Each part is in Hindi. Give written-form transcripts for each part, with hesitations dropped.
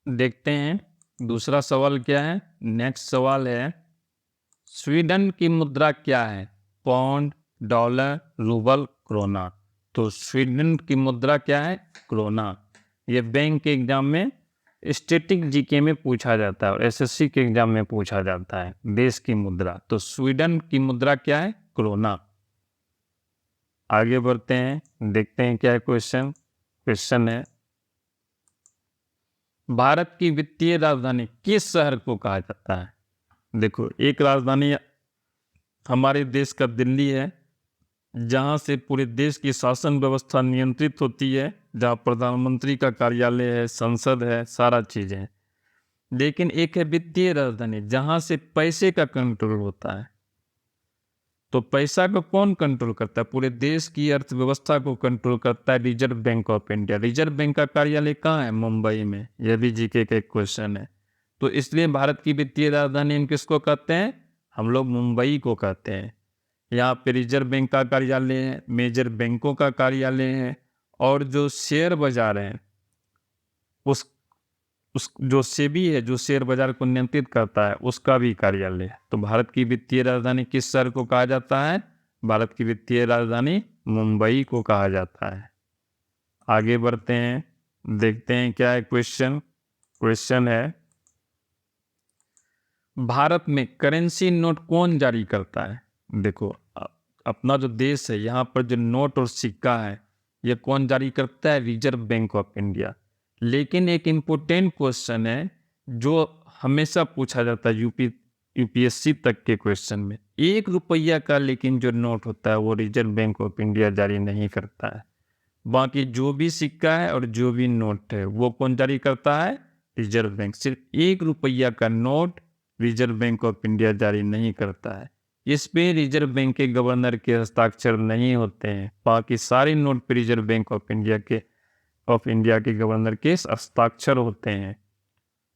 देखते हैं दूसरा सवाल क्या है। नेक्स्ट सवाल है, स्वीडन की मुद्रा क्या है? Pound, dollar, rouble, krona. तो स्वीडन की मुद्रा क्या है? क्रोना। ये बैंक के एग्जाम में, स्टैटिक जीके में पूछा जाता है और एसएससी के एग्जाम में पूछा जाता है देश की मुद्रा। तो स्वीडन की मुद्रा क्या है? क्रोना। आगे बढ़ते हैं, देखते हैं क्या है क्वेश्चन। क्वेश्चन है, भारत की वित्तीय राजधानी किस शहर को कहा जाता है? देखो, एक राजधानी हमारे देश का दिल्ली है, जहां से पूरे देश की शासन व्यवस्था नियंत्रित होती है, जहां प्रधानमंत्री का कार्यालय है, संसद है, सारा चीज़ है। लेकिन एक है वित्तीय राजधानी, जहां से पैसे का कंट्रोल होता है। तो पैसा को कौन कंट्रोल करता है? पूरे देश की अर्थव्यवस्था को कंट्रोल करता है reserve bank of India. Reserve bank का कार्यालय कहाँ है? मुंबई में। यह भी जीके का एक क्वेश्चन है। तो इसलिए भारत की वित्तीय राजधानी हम किसको कहते हैं? हम लोग मुंबई को कहते हैं। यहाँ पे रिजर्व बैंक का कार्यालय है, मेजर बैंकों का कार्यालय है, और जो शेयर बाजार है उस जो सेबी है, जो शेयर बाजार को नियंत्रित करता है, उसका भी कार्यालय है। तो भारत की वित्तीय राजधानी किस शहर को कहा जाता है? भारत की वित्तीय राजधानी मुंबई को कहा जाता है। आगे बढ़ते हैं, देखते हैं क्या है क्वेश्चन। क्वेश्चन है, भारत में करेंसी नोट कौन जारी करता है? देखो, अपना जो देश है, यहाँ पर जो नोट और सिक्का है, ये कौन जारी करता है? Reserve bank of India. लेकिन एक इम्पोर्टेंट क्वेश्चन है जो हमेशा पूछा जाता है यूपीएससी तक के क्वेश्चन में। 1 रुपया का लेकिन जो नोट होता है वो रिजर्व बैंक ऑफ इंडिया जारी नहीं करता है। बाकी जो भी सिक्का है और जो भी नोट है वो कौन जारी करता है? Reserve bank. सिर्फ 1 रुपया का note reserve bank of India जारी नहीं करता है। इस पे रिजर्व बैंक के गवर्नर के हस्ताक्षर नहीं होते हैं। बाकी सारे नोट पे रिजर्व बैंक ऑफ इंडिया के गवर्नर के हस्ताक्षर होते हैं।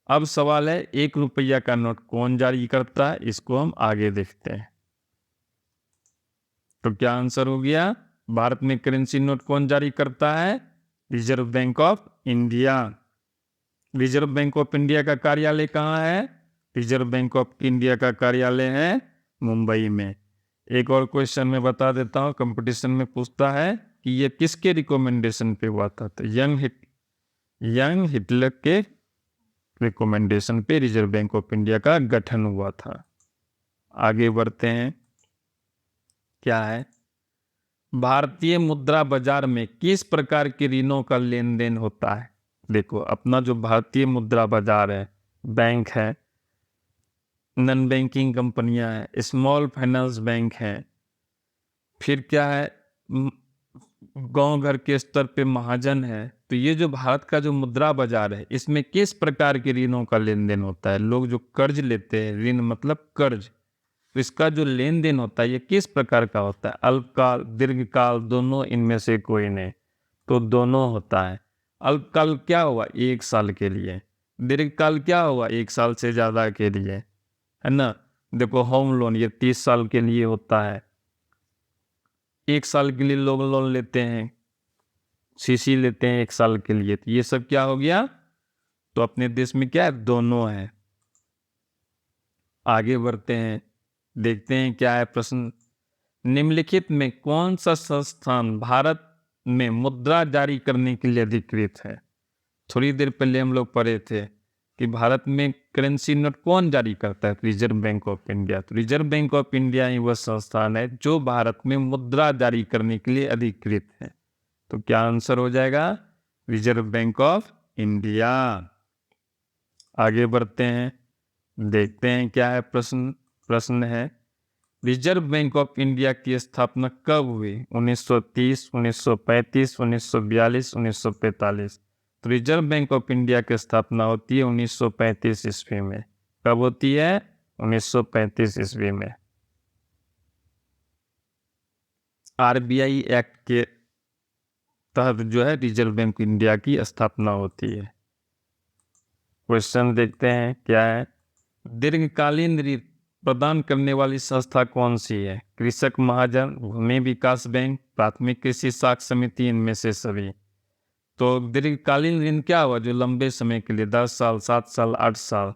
अब सवाल है, 1 रुपया का नोट कौन जारी करता है? इसको हम आगे देखते हैं। तो क्या आंसर हो गया? भारत में करेंसी नोट कौन जारी करता है? Reserve bank of India. Reserve bank of India का कार्यालय कहाँ है? रिजर्व बैंक ऑफ इंडिया का कार्यालय है मुंबई में। एक और क्वेश्चन मैं बता देता हूँ, कंपटीशन में पूछता है कि ये किसके रिकमेंडेशन पे हुआ था? तो यंग हिटलर के रिकमेंडेशन पे रिजर्व बैंक ऑफ इंडिया का गठन हुआ था। आगे बढ़ते हैं, क्या है, भारतीय मुद्रा बाजार में किस प्रकार के ऋणों का लेन देन होता है? देखो, अपना जो भारतीय मुद्रा बाजार है, बैंक है, नॉन बैंकिंग कंपनियां हैं, स्मॉल फाइनेंस बैंक हैं, फिर क्या है, गांव घर के स्तर पे महाजन है। तो ये जो भारत का जो मुद्रा बाजार है, इसमें किस प्रकार के ऋणों का लेन देन होता है? लोग जो कर्ज लेते हैं, ऋण मतलब कर्ज, तो इसका जो लेन देन होता है ये किस प्रकार का होता है? अल्पकाल, दीर्घकाल, दोनों, इनमें से कोई नहीं? तो दोनों होता है। अल्पकाल क्या हुआ? 1 साल के लिए। दीर्घकाल क्या हुआ? 1 साल से ज्यादा के लिए, है ना। देखो, होम लोन ये 30 साल के लिए होता है। 1 साल के लिए लोग लोन लेते हैं, सीसी लेते हैं 1 साल के लिए। तो ये सब क्या हो गया? तो अपने देश में क्या है? दोनों है। आगे बढ़ते हैं, देखते हैं क्या है प्रश्न। निम्नलिखित में कौन सा संस्थान भारत में मुद्रा जारी करने के लिए अधिकृत है? थोड़ी देर पहले हम लोग पढ़े थे कि भारत में करेंसी नोट कौन जारी करता है? Reserve bank of India. तो रिजर्व बैंक ऑफ इंडिया ही वह संस्थान है जो भारत में मुद्रा जारी करने के लिए अधिकृत है। तो क्या आंसर हो जाएगा? Reserve bank of India. आगे बढ़ते हैं, देखते हैं क्या है प्रश्न। प्रश्न है, रिजर्व बैंक ऑफ इंडिया की स्थापना कब हुई? 1930, 1935, 1942, 1945। तो रिजर्व बैंक ऑफ इंडिया की स्थापना होती है 1935 ईस्वी में। कब होती है? 1935 ईस्वी में। आरबीआई एक्ट के तहत जो है रिजर्व बैंक इंडिया की स्थापना होती है। क्वेश्चन देखते हैं क्या है, दीर्घकालीन ऋण प्रदान करने वाली संस्था कौन सी है? कृषक महाजन, भूमि विकास बैंक, प्राथमिक कृषि साख समिति, इनमें से सभी। तो दीर्घकालीन ऋण क्या हुआ, जो लंबे समय के लिए 10 साल, 7 साल, 8 साल,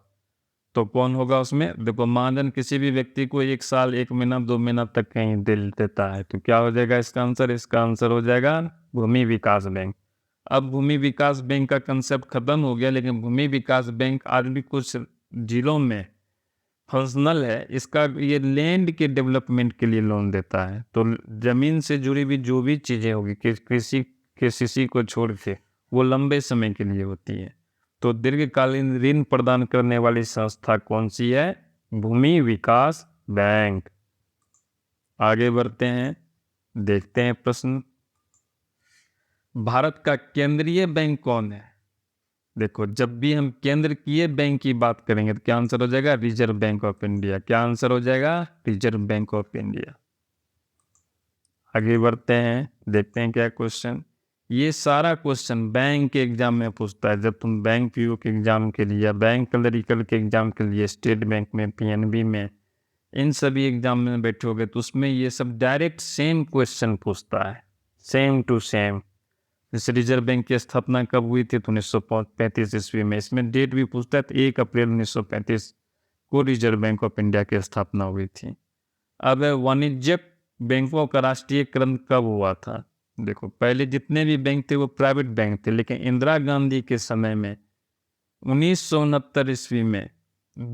तो कौन होगा उसमें? देखो, महाजन किसी भी व्यक्ति को 1 साल, 1 महीना, 2 महीना तक कहीं दिल देता है, तो क्या हो जाएगा इसका आंसर? इसका आंसर हो जाएगा भूमि विकास बैंक। अब भूमि विकास बैंक का कंसेप्ट खत्म हो गया, लेकिन भूमि विकास बैंक आज भी कुछ जिलों में फंक्शनल है। इसका ये लैंड के डेवलपमेंट के लिए लोन देता है। तो जमीन से जुड़ी हुई जो भी चीजें होगी, कृषि KCC को छोड़ के, वो लंबे समय के लिए होती है। तो दीर्घकालीन ऋण प्रदान करने वाली संस्था कौन सी है? भूमि विकास बैंक। आगे बढ़ते हैं, देखते हैं प्रश्न। भारत का केंद्रीय बैंक कौन है? देखो, जब भी हम केंद्रीय बैंक की बात करेंगे तो क्या आंसर हो जाएगा? Reserve bank of India. क्या आंसर हो जाएगा? Reserve bank of India. आगे बढ़ते हैं, देखते हैं क्या क्वेश्चन। ये सारा क्वेश्चन बैंक के एग्जाम में पूछता है। जब तुम बैंक PO के एग्जाम के लिए या बैंक क्लरिकल के एग्जाम के लिए स्टेट बैंक में, PNB में, इन सभी एग्जाम में बैठोगे तो उसमें ये सब डायरेक्ट सेम क्वेश्चन पूछता है, सेम टू सेम। जैसे रिजर्व बैंक की स्थापना कब हुई थी? तो 1935 ईस्वी में। इसमें डेट भी पूछता है, तो 1 अप्रैल 1935 को रिजर्व बैंक ऑफ इंडिया की स्थापना हुई थी। अब वाणिज्यिक बैंकों का राष्ट्रीयकरण कब हुआ था? देखो, पहले जितने भी बैंक थे वो प्राइवेट बैंक थे, लेकिन इंदिरा गांधी के समय में 1969 ईस्वी में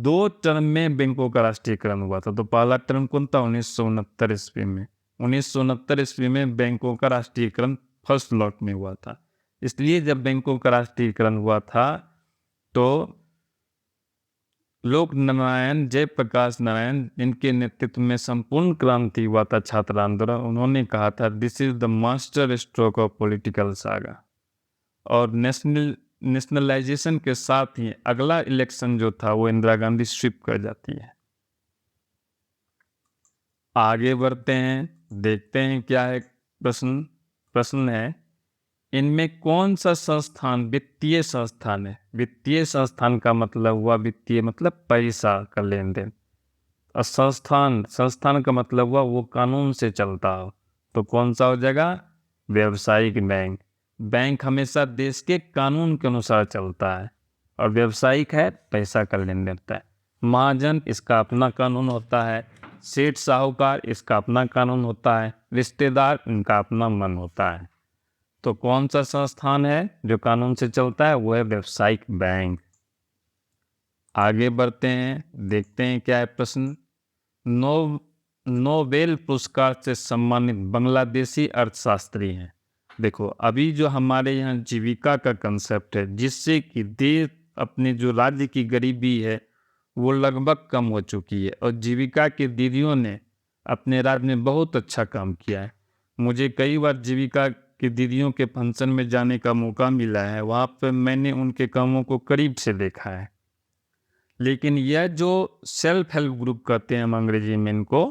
2 टर्म में बैंकों का राष्ट्रीयकरण हुआ था। तो पहला टर्म कौन था? 1969 ईस्वी में। 1969 ईस्वी में बैंकों का राष्ट्रीयकरण फर्स्ट लॉट में हुआ था। इसलिए जब बैंकों का राष्ट्रीयकरण हुआ था तो लोक नारायण जयप्रकाश नारायण, इनके नेतृत्व में संपूर्ण क्रांति हुआ था, छात्र आंदोलन। उन्होंने कहा था, this is the master stroke of political saga. और नेशनलाइजेशन के साथ ही अगला इलेक्शन जो था वो इंदिरा गांधी स्वीप कर जाती है। आगे बढ़ते हैं, देखते हैं क्या है प्रश्न है, इनमें कौन सा संस्थान वित्तीय संस्थान है? वित्तीय संस्थान का मतलब हुआ, वित्तीय मतलब पैसा का लेन देन, और संस्थान का मतलब हुआ वो कानून से चलता हो। तो कौन सा हो जाएगा? व्यावसायिक बैंक। बैंक हमेशा देश के कानून के अनुसार चलता है, और व्यावसायिक है, पैसा का लेन देन होता है। महाजन, इसका अपना कानून होता है। सेठ साहूकार, इसका अपना कानून होता है। रिश्तेदार, इनका अपना मन होता है। तो कौन सा संस्थान है जो कानून से चलता है? वो है व्यावसायिक बैंक। आगे बढ़ते हैं, देखते हैं क्या है प्रश्न। नोबेल पुरस्कार से सम्मानित बांग्लादेशी अर्थशास्त्री हैं। देखो, अभी जो हमारे यहाँ जीविका का कंसेप्ट है, जिससे कि देश अपने जो राज्य की गरीबी है वो लगभग कम हो चुकी है, और जीविका के दीदियों ने अपने राज्य में बहुत अच्छा काम किया है। मुझे कई बार जीविका की दीदियों के फंक्शन में जाने का मौका मिला है। वहाँ पर मैंने उनके कामों को करीब से देखा है। लेकिन यह जो सेल्फ हेल्प ग्रुप कहते हैं हम अंग्रेजी में, इनको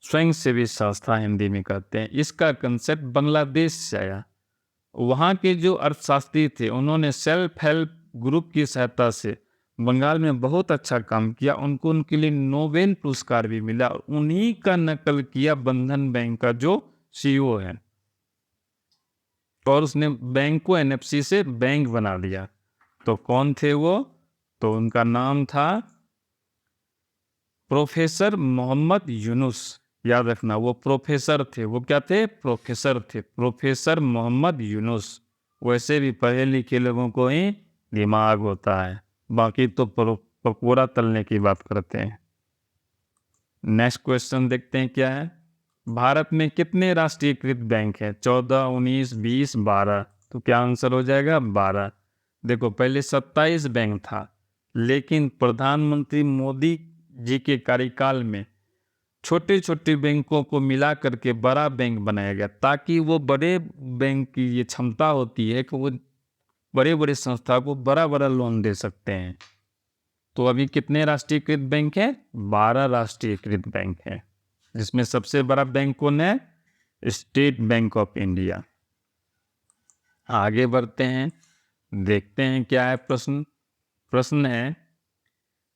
स्वयं सेवी संस्था हिंदी में कहते हैं, इसका कंसेप्ट बांग्लादेश से आया। वहाँ के जो अर्थशास्त्री थे, उन्होंने सेल्फ हेल्प ग्रुप की सहायता से बंगाल में बहुत अच्छा काम किया। उनके लिए नोबेल पुरस्कार भी मिला, और उन्हीं का नकल किया बंधन बैंक का जो CEO है, और उसने बैंक को NFC से बैंक बना दिया। तो कौन थे वो? तो उनका नाम था प्रोफेसर मोहम्मद यूनुस। याद रखना, वो प्रोफेसर थे। वो क्या थे? प्रोफेसर थे, प्रोफेसर मोहम्मद यूनुस। वैसे भी पढ़े लिखे लोगों को ही दिमाग होता है, बाकी तो पकौड़ा तलने की बात करते हैं। नेक्स्ट क्वेश्चन देखते हैं क्या है। भारत में कितने राष्ट्रीयकृत बैंक हैं? 14, 19, 20, 12। तो क्या आंसर हो जाएगा? 12। देखो, पहले 27 बैंक था, लेकिन प्रधानमंत्री मोदी जी के कार्यकाल में छोटे छोटे बैंकों को मिला करके बड़ा बैंक बनाया गया, ताकि वो बड़े बैंक की ये क्षमता होती है कि वो बड़े बड़े संस्था को बड़ा बड़ा लोन दे सकते हैं। तो अभी कितने राष्ट्रीयकृत बैंक हैं? 12 राष्ट्रीयकृत बैंक हैं, जिसमें सबसे बड़ा बैंक कौन है? State bank of India. आगे बढ़ते हैं, देखते हैं क्या है प्रश्न है,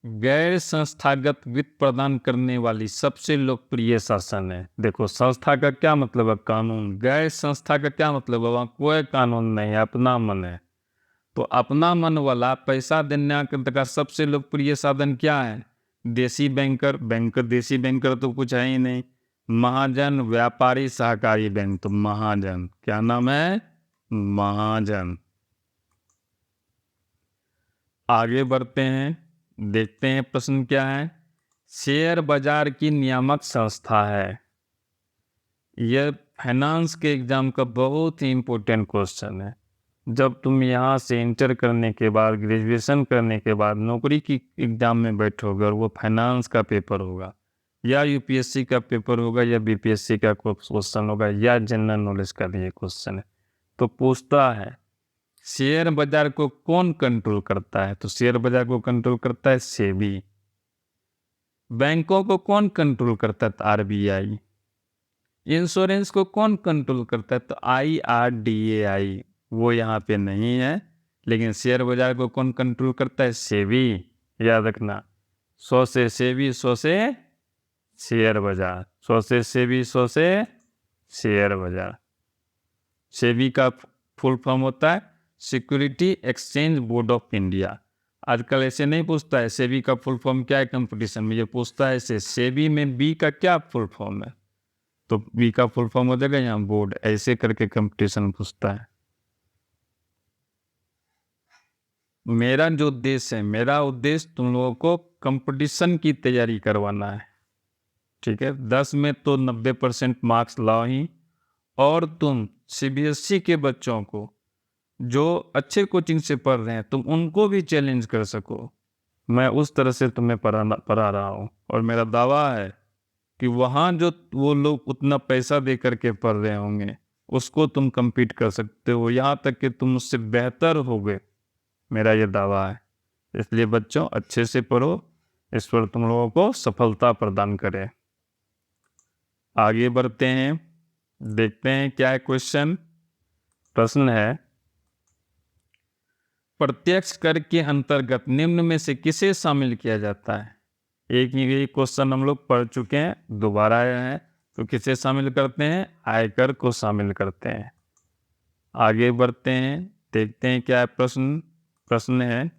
गैर संस्थागत वित्त प्रदान करने वाली सबसे लोकप्रिय शासन है। देखो, संस्था का क्या मतलब है? कानून। गैर संस्था का क्या मतलब है? वहाँ कोई कानून नहीं है, अपना मन है। तो अपना मन वाला पैसा देने का सबसे लोकप्रिय साधन क्या है? देसी बैंकर। देसी बैंकर तो कुछ है ही नहीं। महाजन व्यापारी सहकारी बैंक, तो महाजन। क्या नाम है? महाजन। आगे बढ़ते हैं, देखते हैं प्रश्न क्या है। शेयर बाजार की नियामक संस्था है। यह फाइनेंस के एग्जाम का बहुत ही इम्पोर्टेंट क्वेश्चन है। जब तुम यहाँ से इंटर करने के बाद, ग्रेजुएशन करने के बाद नौकरी की एग्जाम में बैठोगे और वो फाइनेंस का पेपर होगा, या यूपीएससी का पेपर होगा, या बीपीएससी का क्वेश्चन होगा, या जनरल नॉलेज का भी क्वेश्चन है, तो पूछता है शेयर बाजार को कौन कंट्रोल करता है? तो शेयर बाजार को कंट्रोल करता है सेबी। बैंकों को कौन कंट्रोल करता है? तो आरबीआई। इंश्योरेंस को कौन कंट्रोल करता है? तो IRDAI। वो यहाँ पे नहीं है, लेकिन शेयर बाजार को कौन कंट्रोल करता है? सेबी। याद रखना, 100 से सेबी, 100 से शेयर बाजार, 100 से सेबी, 100 से शेयर बाजार। सेबी का फुल फॉर्म होता है security exchange board of India. आजकल ऐसे नहीं पूछता है सेबी का फुल फॉर्म क्या है कंपटीशन में, ये पूछता है ऐसे सेबी में बी का क्या फुल फॉर्म है, तो बी का फुल फॉर्म हो जाएगा यहाँ बोर्ड, ऐसे करके कंपटीशन पूछता है। मेरा जो उद्देश्य है, मेरा उद्देश्य तुम लोगों को कंपटीशन की तैयारी करवाना है, ठीक है। 10 में तो 90% मार्क्स लाओ ही, और तुम CBSE के बच्चों को जो अच्छे कोचिंग से पढ़ रहे हैं तुम उनको भी चैलेंज कर सको। मैं उस तरह से तुम्हें पढ़ा रहा हूँ, और मेरा दावा है कि वहाँ जो वो लोग उतना पैसा दे करके पढ़ रहे होंगे उसको तुम compete कर सकते हो, यहाँ तक कि तुम उससे बेहतर होगे, मेरा ये दावा है। इसलिए बच्चों अच्छे से पढ़ो, ईश्वर तुम लोगों को सफलता प्रदान करे। आगे बढ़ते हैं, देखते हैं क्या है क्वेश्चन। प्रश्न है, प्रत्यक्ष कर के अंतर्गत निम्न में से किसे शामिल किया जाता है? एक ही क्वेश्चन हम लोग पढ़ चुके हैं, दोबारा आया है, तो किसे शामिल करते हैं? आयकर को शामिल करते हैं। आगे बढ़ते हैं, देखते हैं क्या है प्रश्न। प्रश्न है,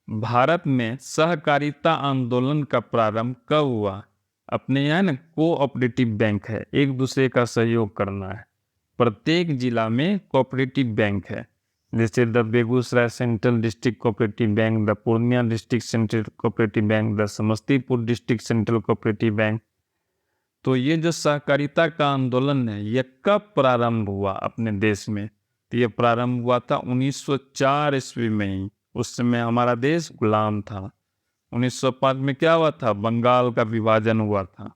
भारत में सहकारिता आंदोलन का प्रारंभ कब हुआ? अपने यहाँ ना कोऑपरेटिव बैंक है, एक दूसरे का सहयोग करना है। प्रत्येक जिला में कोऑपरेटिव बैंक है, जैसे the Begusarai central district cooperative bank, the Purnia district central cooperative bank, the Samastipur district central cooperative bank. तो ये जो सहकारिता का आंदोलन है ये कब प्रारंभ हुआ अपने देश में? तो ये प्रारंभ हुआ था 1904 ईस्वी में ही। उस समय हमारा देश गुलाम था। 1905 में क्या हुआ था? बंगाल का विभाजन हुआ था,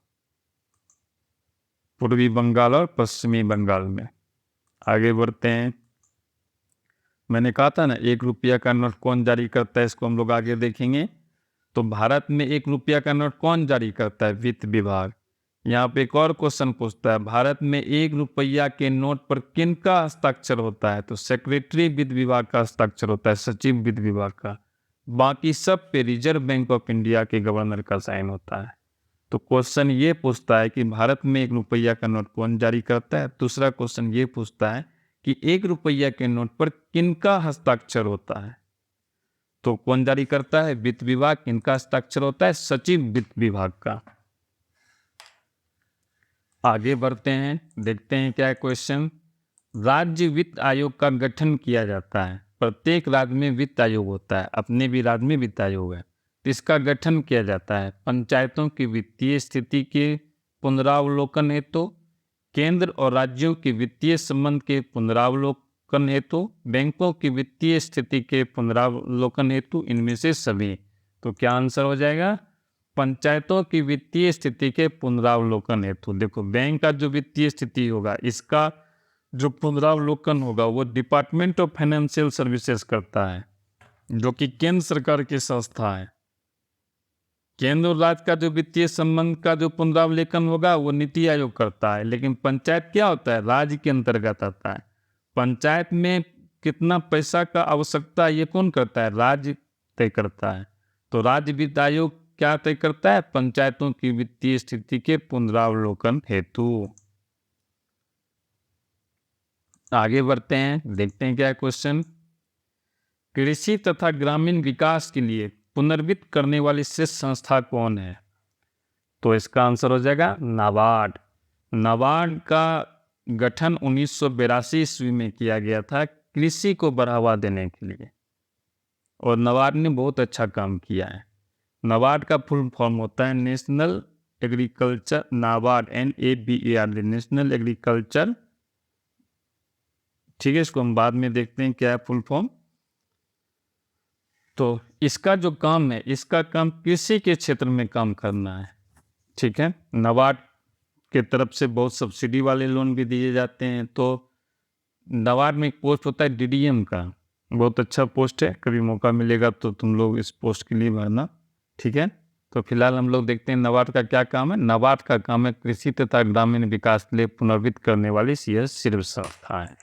पूर्वी बंगाल और पश्चिमी बंगाल में। आगे बढ़ते हैं, मैंने कहा था ना 1 रुपया का नोट कौन जारी करता है, इसको हम लोग आगे देखेंगे। तो भारत में 1 रुपया का नोट कौन जारी करता है? वित्त विभाग। यहाँ पे एक और क्वेश्चन पूछता है, भारत में 1 रुपया के नोट पर किनका हस्ताक्षर होता है? तो सेक्रेटरी वित्त विभाग का हस्ताक्षर होता है, सचिव वित्त विभाग का। बाकी सब पे रिजर्व बैंक ऑफ इंडिया के गवर्नर का साइन होता है। तो क्वेश्चन ये पूछता है कि भारत में 1 रुपया का नोट कौन जारी करता है। दूसरा क्वेश्चन ये पूछता है कि 1 रुपया के नोट पर किनका हस्ताक्षर होता है। तो कौन जारी करता है? वित्त विभाग। किनका हस्ताक्षर होता है? सचिव वित्त विभाग का। आगे बढ़ते हैं, देखते हैं क्या है क्वेश्चन। राज्य वित्त आयोग का गठन किया जाता है। प्रत्येक राज्य में वित्त आयोग होता है, अपने भी राज्य में वित्त आयोग है। तो इसका गठन किया जाता है पंचायतों की वित्तीय स्थिति के पुनरावलोकन हेतु, केंद्र और राज्यों की वित्तीय संबंध के पुनरावलोकन हेतु, बैंकों की वित्तीय स्थिति के पुनरावलोकन हेतु, इनमें से सभी। तो क्या आंसर हो जाएगा? पंचायतों की वित्तीय स्थिति के पुनरावलोकन हेतु। देखो, बैंक का जो वित्तीय स्थिति होगा इसका जो पुनरावलोकन होगा वो डिपार्टमेंट ऑफ फाइनेंशियल सर्विसेज करता है, जो कि केंद्र सरकार की संस्था है। केंद्र और राज्य का जो वित्तीय संबंध का जो पुनरावलोकन होगा वो नीति आयोग करता है। लेकिन पंचायत क्या होता है? राज्य के अंतर्गत आता है। पंचायत में कितना पैसा का आवश्यकता है ये कौन करता है? राज्य तय करता है। तो राज्य वित्त आयोग क्या तय करता है? पंचायतों की वित्तीय स्थिति के पुनरावलोकन हेतु। आगे बढ़ते हैं, देखते हैं क्या क्वेश्चन। कृषि तथा ग्रामीण विकास के लिए पुनर्वित्त करने वाली शीर्ष संस्था कौन है? तो इसका आंसर हो जाएगा नाबार्ड। नाबार्ड का गठन 1982 ईस्वी में किया गया था कृषि को बढ़ावा देने के लिए, और नाबार्ड ने बहुत अच्छा काम किया है। नाबार्ड का फुल फॉर्म होता है national agriculture, NABARD NABARD, national agriculture. ठीक है, इसको हम बाद में देखते हैं क्या है फुल फॉर्म। तो इसका जो काम है, इसका काम कृषि के क्षेत्र में काम करना है। ठीक है, नाबार्ड के तरफ से बहुत सब्सिडी वाले लोन भी दिए जाते हैं। तो नाबार्ड में एक पोस्ट होता है DDM का, बहुत अच्छा पोस्ट है, कभी मौका मिलेगा तो तुम लोग इस पोस्ट के लिए भरना। ठीक है, तो फिलहाल हम लोग देखते हैं नाबार्ड का क्या काम है। नाबार्ड का काम है कृषि तथा ग्रामीण विकास के लिए पुनर्वित्त करने वाली सिर्फ संस्था है।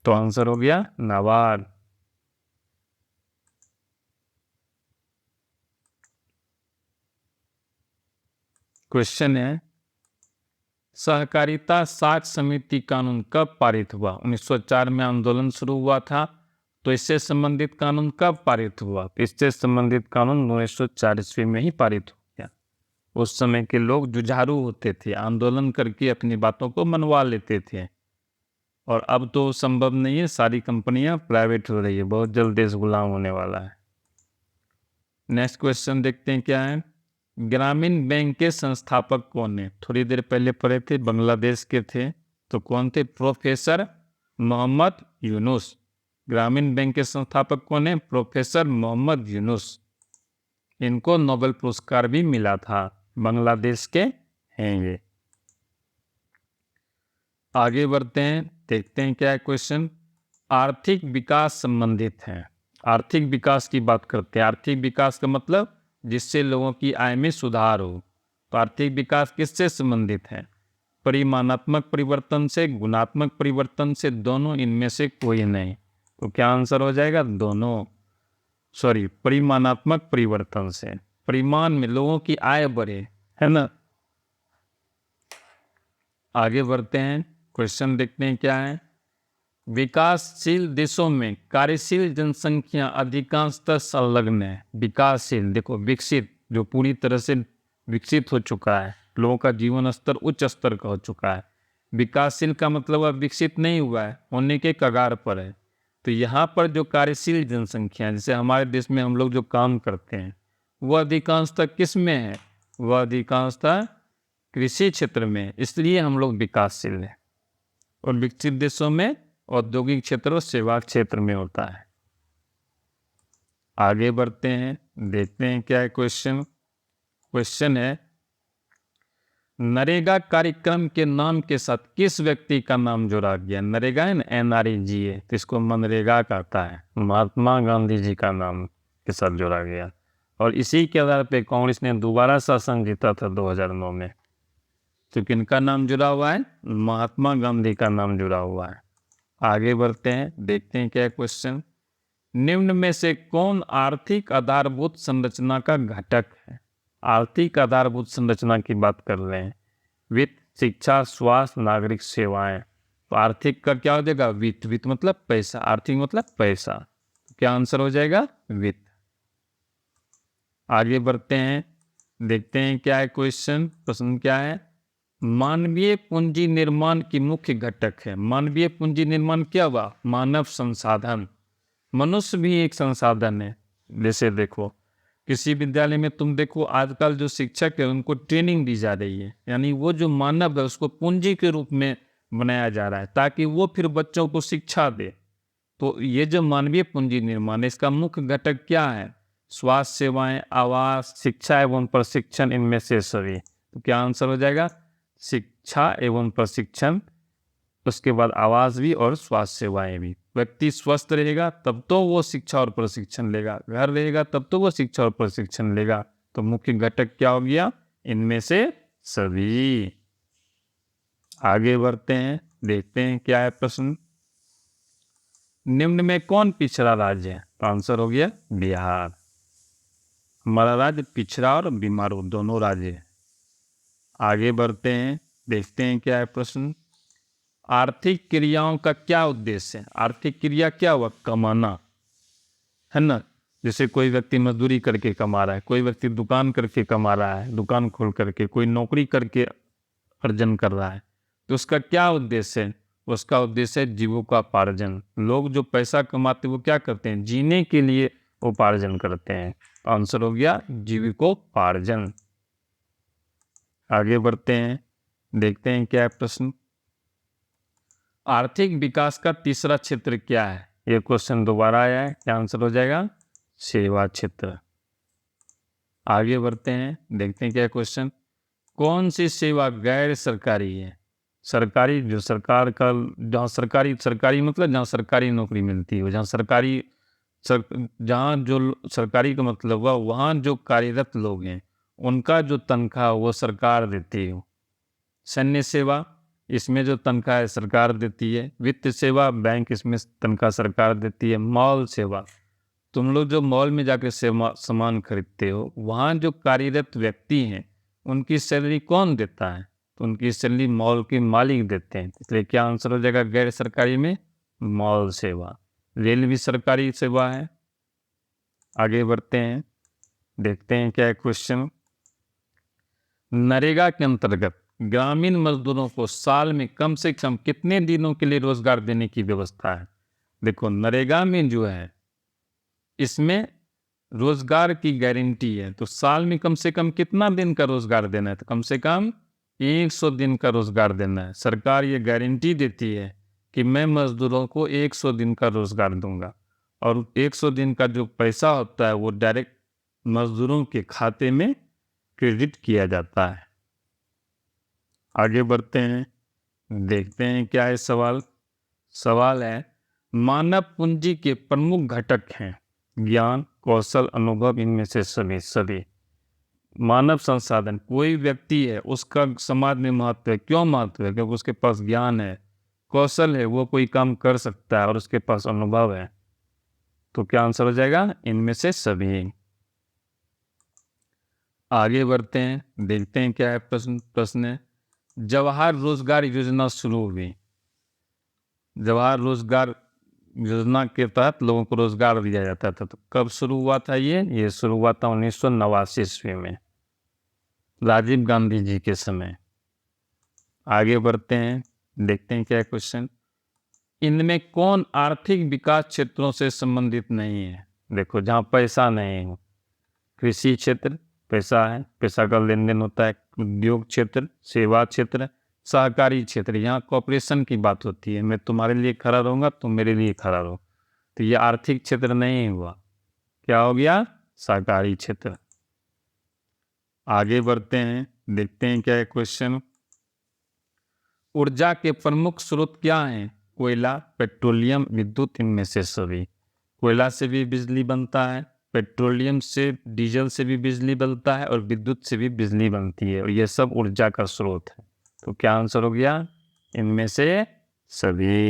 तो आंसर हो गया नाबार्ड। क्वेश्चन है, सहकारिता साख समिति कानून कब पारित हुआ? 1904 में आंदोलन शुरू हुआ था, तो इससे संबंधित कानून कब पारित हुआ? इससे संबंधित कानून 1904 ईस्वी में ही पारित हो गया। उस समय के लोग जुझारू होते थे, आंदोलन करके अपनी बातों को मनवा लेते थे, और अब तो संभव नहीं है, सारी कंपनियां प्राइवेट हो रही है, बहुत जल्द देश गुलाम होने वाला है। नेक्स्ट क्वेश्चन देखते हैं क्या है। ग्रामीण बैंक के संस्थापक कौन है? थोड़ी देर पहले पढ़े थे, बांग्लादेश के थे, तो कौन थे? प्रोफेसर मोहम्मद यूनुस। ग्रामीण बैंक के संस्थापक कौन है? प्रोफेसर मोहम्मद यूनुस। इनको नोबेल पुरस्कार भी मिला था, बांग्लादेश के हैं ये। आगे बढ़ते हैं, देखते हैं क्या है क्वेश्चन। आर्थिक विकास संबंधित है, आर्थिक विकास की बात करते हैं। आर्थिक विकास का मतलब जिससे लोगों की आय में सुधार हो। तो आर्थिक विकास किससे संबंधित है? परिमाणात्मक परिवर्तन से, गुणात्मक परिवर्तन से, दोनों, इनमें से कोई नहीं। तो क्या आंसर हो जाएगा? दोनों। सॉरी, परिमाणात्मक परिवर्तन से, परिमाण में लोगों की आय बढ़े, है ना। आगे बढ़ते हैं, क्वेश्चन देखते हैं क्या है। विकासशील देशों में कार्यशील जनसंख्या अधिकांशतः संलग्न है। विकासशील, देखो विकसित, जो पूरी तरह से विकसित हो चुका है, लोगों का जीवन स्तर उच्च स्तर का हो चुका है। विकासशील का मतलब अब विकसित नहीं हुआ है, होने के कगार पर है। तो यहाँ पर जो कार्यशील जनसंख्या, जैसे हमारे देश में हम लोग जो काम करते हैं, वह अधिकांशतः किस में है? वह अधिकांशतः कृषि क्षेत्र में, इसलिए हम लोग विकासशील हैं। और विकसित देशों में औद्योगिक क्षेत्र और सेवा क्षेत्र में होता है। आगे बढ़ते हैं, देखते हैं क्या है क्वेश्चन। क्वेश्चन है, नरेगा कार्यक्रम के नाम के साथ किस व्यक्ति का नाम जोड़ा गया? नरेगा है ना, NREGA, तो इसको मनरेगा कहता है। महात्मा गांधी जी का नाम के साथ जोड़ा गया, और इसी के आधार पर कांग्रेस ने दोबारा शासन जीता था 2009 में। तो किनका नाम जुड़ा हुआ है? महात्मा गांधी का नाम जुड़ा हुआ है। आगे बढ़ते हैं, देखते हैं क्या क्वेश्चन। निम्न में से कौन आर्थिक आधारभूत संरचना का घटक है? आर्थिक आधारभूत संरचना की बात कर रहे हैं। वित्त, शिक्षा, स्वास्थ्य, नागरिक सेवाएं। तो आर्थिक का क्या हो जाएगा? वित्त। वित्त मतलब पैसा, आर्थिक मतलब पैसा। तो क्या आंसर हो जाएगा? वित्त। आगे बढ़ते हैं, देखते हैं क्या है क्वेश्चन। प्रश्न क्या है? मानवीय पूंजी निर्माण की मुख्य घटक है। मानवीय पूंजी निर्माण क्या हुआ? मानव संसाधन। मनुष्य भी एक संसाधन है। जैसे देखो, किसी विद्यालय में तुम देखो, आजकल जो शिक्षक है उनको ट्रेनिंग दी जा रही है, यानी वो जो मानव है उसको पूंजी के रूप में बनाया जा रहा है, ताकि वो फिर बच्चों को शिक्षा दे। तो ये जो मानवीय पूंजी निर्माण है, इसका मुख्य घटक क्या है? स्वास्थ्य सेवाएं, आवास, शिक्षा एवं प्रशिक्षण, इनमें से सभी। तो क्या आंसर हो जाएगा? शिक्षा एवं प्रशिक्षण, उसके बाद आवास भी और स्वास्थ्य सेवाएं भी। व्यक्ति स्वस्थ रहेगा तब तो वो शिक्षा और प्रशिक्षण लेगा, घर रहेगा तब तो वो शिक्षा और प्रशिक्षण लेगा। तो मुख्य घटक क्या हो गया? इनमें से सभी। आगे बढ़ते हैं, देखते हैं क्या है प्रश्न। निम्न में कौन पिछड़ा राज्य है? तो आंसर हो गया बिहार। हमारा राज्य पिछड़ा और बीमारू दोनों राज्य है। आगे बढ़ते हैं, देखते हैं क्या है प्रश्न। आर्थिक क्रियाओं का क्या उद्देश्य है? आर्थिक क्रिया क्या हुआ? कमाना, है ना। जैसे कोई व्यक्ति मजदूरी करके कमा रहा है, कोई व्यक्ति दुकान करके कमा रहा है, दुकान खोल करके, कोई नौकरी करके अर्जन कर रहा है, तो उसका क्या उद्देश्य है? उसका उद्देश्य है जीविकोपार्जन। लोग जो पैसा कमाते हैं वो क्या करते हैं? जीने के लिए उपार्जन करते हैं। आंसर हो गया जीविकोपार्जन। आगे बढ़ते हैं, देखते हैं क्या है प्रश्न। आर्थिक विकास का तीसरा क्षेत्र क्या है? ये क्वेश्चन दोबारा आया है, क्या आंसर हो जाएगा? सेवा क्षेत्र। आगे बढ़ते हैं, देखते हैं क्या क्वेश्चन। कौन सी सेवा गैर सरकारी है? सरकारी जो सरकार का, जहाँ सरकारी मतलब जहाँ सरकारी नौकरी मिलती है, जहाँ जहाँ जो सरकारी का मतलब हुआ वहाँ जो कार्यरत लोग हैं उनका जो तनख्वाह वो सरकार देती है। सैन्य सेवा, इसमें जो तनख्वाह है सरकार देती है। वित्त सेवा, बैंक, इसमें तनख्वाह सरकार देती है। मॉल सेवा, तुम लोग जो मॉल में जाकर सामान खरीदते हो वहाँ जो कार्यरत व्यक्ति हैं उनकी सैलरी कौन देता है? तो उनकी सैलरी मॉल के मालिक देते हैं। इसलिए क्या आंसर हो जाएगा गैर सरकारी में? मॉल सेवा। रेल भी सरकारी सेवा है। आगे बढ़ते हैं, देखते हैं क्या है क्वेश्चन। नरेगा के अंतर्गत ग्रामीण मजदूरों को साल में कम से कम कितने दिनों के लिए रोजगार देने की व्यवस्था है? देखो नरेगा में जो है इसमें रोजगार की गारंटी है, तो साल में कम से कम कितना दिन का रोजगार देना है? तो कम से कम 100 दिन का रोजगार देना है। सरकार ये गारंटी देती है कि मैं मजदूरों को 100 दिन का रोजगार दूंगा, और 100 दिन का जो पैसा होता है वो डायरेक्ट मजदूरों के खाते में क्रेडिट किया जाता है। आगे बढ़ते हैं, देखते हैं क्या है सवाल। सवाल है, मानव पूंजी के प्रमुख घटक हैं ज्ञान, कौशल, अनुभव, इनमें से सभी। मानव संसाधन, कोई व्यक्ति है उसका समाज में महत्व है। क्यों महत्व है? क्योंकि उसके पास ज्ञान है, कौशल है, वो कोई काम कर सकता है, और उसके पास अनुभव है। तो क्या आंसर हो जाएगा? इनमें से सभी। आगे बढ़ते हैं, देखते हैं क्या है प्रश्न है। जवाहर रोजगार योजना शुरू हुई। जवाहर रोजगार योजना के तहत लोगों को रोजगार दिया जाता था, तो कब शुरू हुआ था? ये शुरू हुआ था 1989 ईस्वी में, राजीव गांधी जी के समय। आगे बढ़ते हैं, देखते हैं क्या है क्वेश्चन। इनमें कौन आर्थिक विकास क्षेत्रों से संबंधित नहीं है? देखो जहाँ पैसा नहीं है, कृषि क्षेत्र पैसा है, पैसा का लेन देन होता है। उद्योग क्षेत्र, सेवा क्षेत्र, सहकारी क्षेत्र, यहाँ कॉपरेशन की बात होती है। मैं तुम्हारे लिए खड़ा रहूंगा, तुम मेरे लिए खड़ा रहो। तो ये आर्थिक क्षेत्र नहीं हुआ, क्या हो गया? सहकारी क्षेत्र। आगे बढ़ते हैं, देखते हैं क्या है क्वेश्चन। ऊर्जा के प्रमुख स्रोत क्या हैं? कोयला, पेट्रोलियम, विद्युत, इनमें से सभी। कोयला से भी बिजली बनता है, पेट्रोलियम से, डीजल से भी बिजली बनता है, और विद्युत से भी बिजली बनती है, और ये सब ऊर्जा का स्रोत है। तो क्या आंसर हो गया? इनमें से सभी।